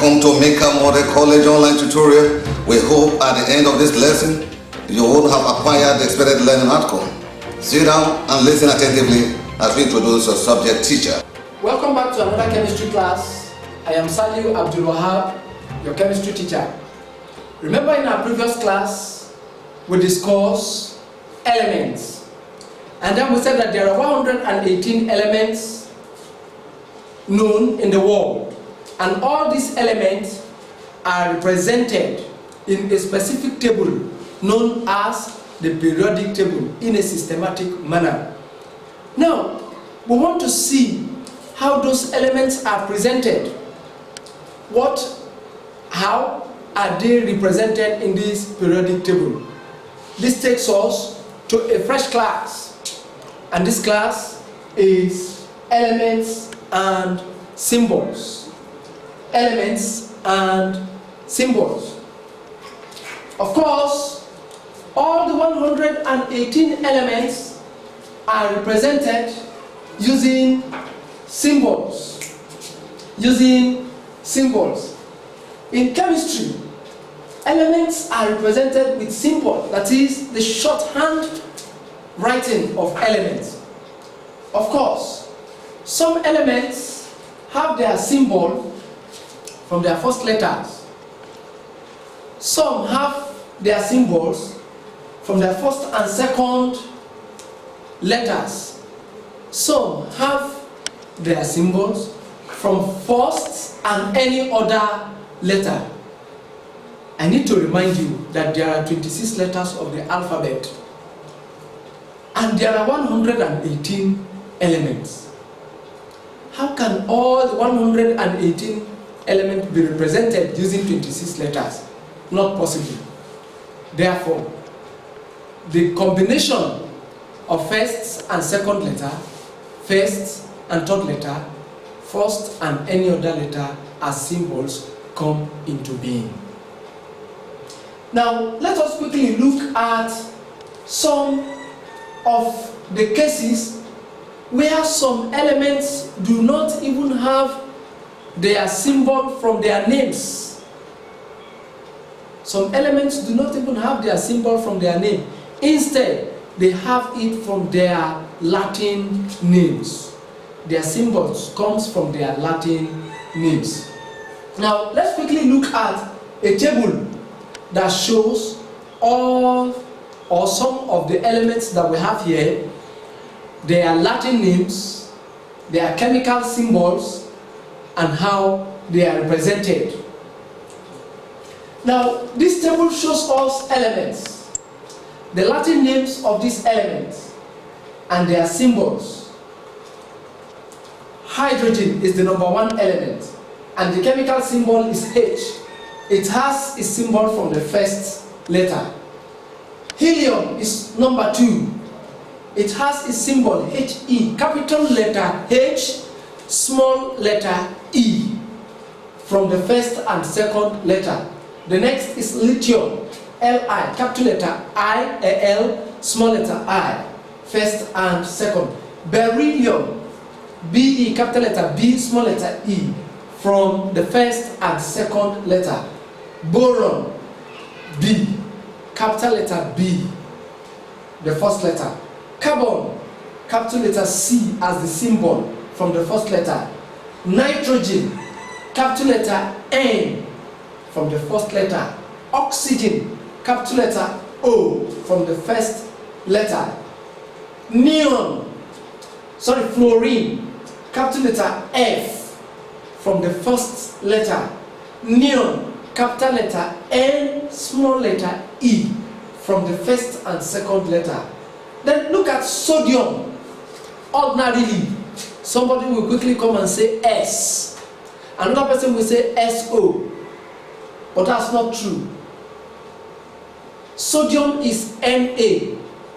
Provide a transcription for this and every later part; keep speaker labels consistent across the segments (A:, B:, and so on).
A: Welcome to Mikab Model College online tutorial. We hope at the end of this lesson, you will have acquired the expected learning outcome. Sit down and listen attentively as we introduce your subject teacher.
B: Welcome back to another chemistry class. I am Saliu Abdul Wahab, your chemistry teacher. Remember in our previous class, we discussed elements. And then we said that there are 118 elements known in the world. And all these elements are represented in a specific table known as the periodic table in a systematic manner. Now, we want to see how those elements are presented. How are they represented in this periodic table? This takes us to a fresh class. And this class is elements and symbols. Elements and symbols. Of course, all the 118 elements are represented using symbols. In chemistry, elements are represented with symbol, that is the shorthand writing of elements. Of course, some elements have their symbol from their first letters. Some have their symbols from their first and second letters. Some have their symbols from first and any other letter. I need to remind you that there are 26 letters of the alphabet and there are 118 elements. How can all the 118 elements be represented using 26 letters? Not possible. Therefore, the combination of first and second letter, first and third letter, first and any other letter as symbols come into being. Now, let us quickly look at some of the cases where some elements do not even have their symbol from their names. Some elements do not even have their symbol from their name. Instead, they have it from their Latin names. Their symbols comes from their Latin names. Now, let's quickly look at a table that shows all or some of the elements that we have here. Their Latin names, their chemical symbols, and how they are represented. Now, this table shows us elements, the Latin names of these elements, and their symbols. Hydrogen is the #1 element, and the chemical symbol is H. It has a symbol from the first letter. Helium is #2. It has a symbol He, capital letter H, small letter E, from the first and second letter. The next is lithium, Li, capital letter I, L, small letter I, first and second. Beryllium, Be, capital letter B, small letter E, from the first and second letter. Boron, B, capital letter B, the first letter. Carbon, capital letter C as the symbol from the first letter. Nitrogen, capital letter N from the first letter. Oxygen, capital letter O from the first letter. Fluorine, capital letter F from the first letter. Neon, capital letter N, small letter E from the first and second letter. Then look at sodium. Ordinarily, somebody will quickly come and say S. Another person will say SO. But that's not true. Sodium is Na.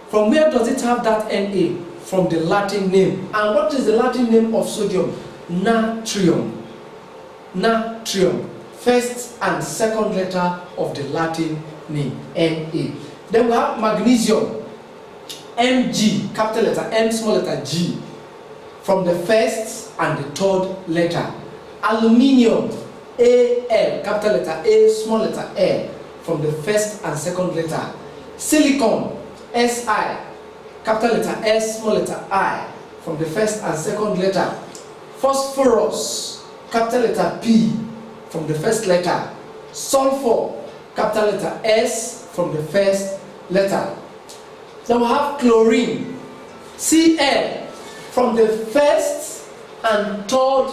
B: From where does it have that Na? From the Latin name. And what is the Latin name of sodium? Natrium. Natrium. First and second letter of the Latin name, Na. Then we have magnesium. Mg, capital letter M, small letter G, from the first and the third letter. Aluminium, Al, capital letter A, small letter L, from the first and second letter. Silicon, Si, capital letter S, small letter I, from the first and second letter. Phosphorus, capital letter P, from the first letter. Sulfur, capital letter S, from the first letter. Then we have chlorine, Cl, from the first and third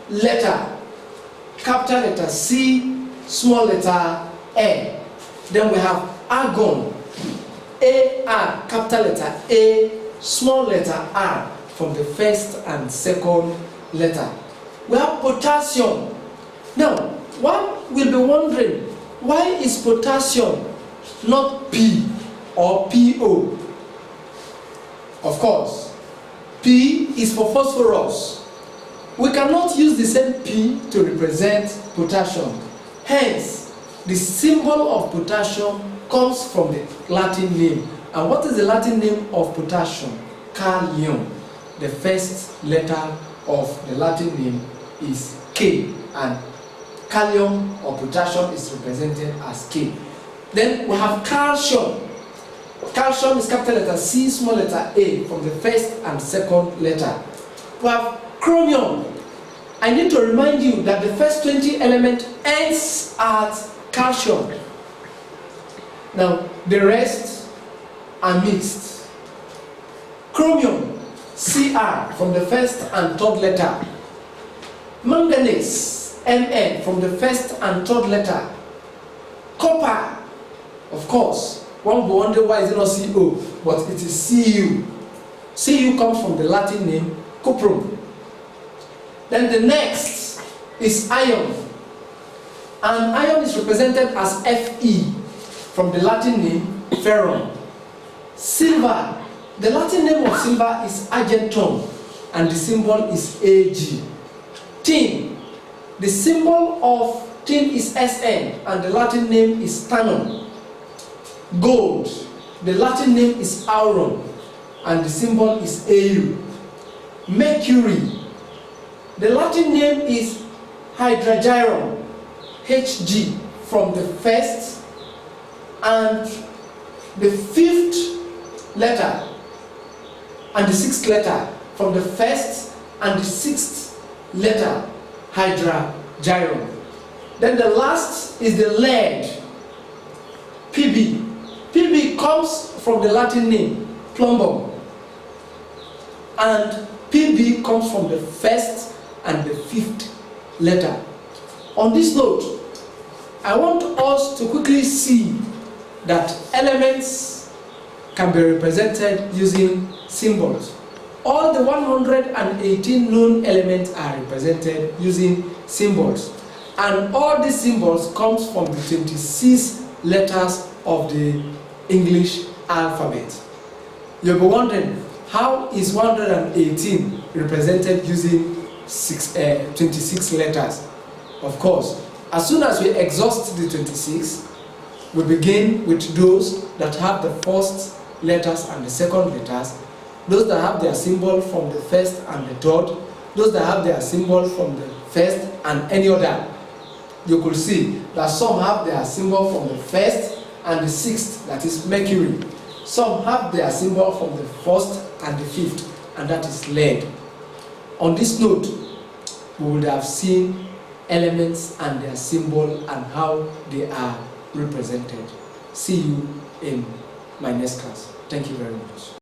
B: letter. Capital letter C, small letter N. Then we have argon, Ar, capital letter A, small letter R, from the first and second letter. We have potassium. Now, one will be wondering, why is potassium not P or PO? Of course, P is for phosphorus. We cannot use the same P to represent potassium. Hence, the symbol of potassium comes from the Latin name. And what is the Latin name of potassium? Kalium. The first letter of the Latin name is K, and kalium or potassium is represented as K. Then we have calcium. Calcium is capital letter C, small letter A, from the first and second letter. We have chromium. I need to remind you that the first 20 element ends at calcium. Now, the rest are mixed. Chromium, Cr, from the first and third letter. Manganese, Mn, from the first and third letter. Copper, of course, one will wonder why is it not Co, but it is Cu. Cu comes from the Latin name cuprum. Then the next is iron. And iron is represented as Fe, from the Latin name ferrum. Silver, the Latin name of silver is argentum, and the symbol is Ag. Tin, the symbol of tin is Sn, and the Latin name is stannum. Gold, the Latin name is aurum, and the symbol is Au. Mercury, the Latin name is hydrargyrum, Hg, from the first and the fifth letter and the sixth letter, from the first and the sixth letter, hydrargyrum. Then the last is the lead, Pb. Pb comes from the Latin name plumbum, and Pb comes from the first and the fifth letter. On this note, I want us to quickly see that elements can be represented using symbols. All the 118 known elements are represented using symbols, and all these symbols comes from the 26 letters of the English alphabet. You'll be wondering, how is 118 represented using 26 letters? Of course, as soon as we exhaust the 26, we begin with those that have the first letters and the second letters, those that have their symbol from the first and the third, those that have their symbol from the first and any other. You could see that some have their symbol from the first and the sixth, that is Mercury. Some have their symbol from the first and the fifth, and that is lead. On this note, we would have seen elements and their symbol and how they are represented. See you in my next class. Thank you very much.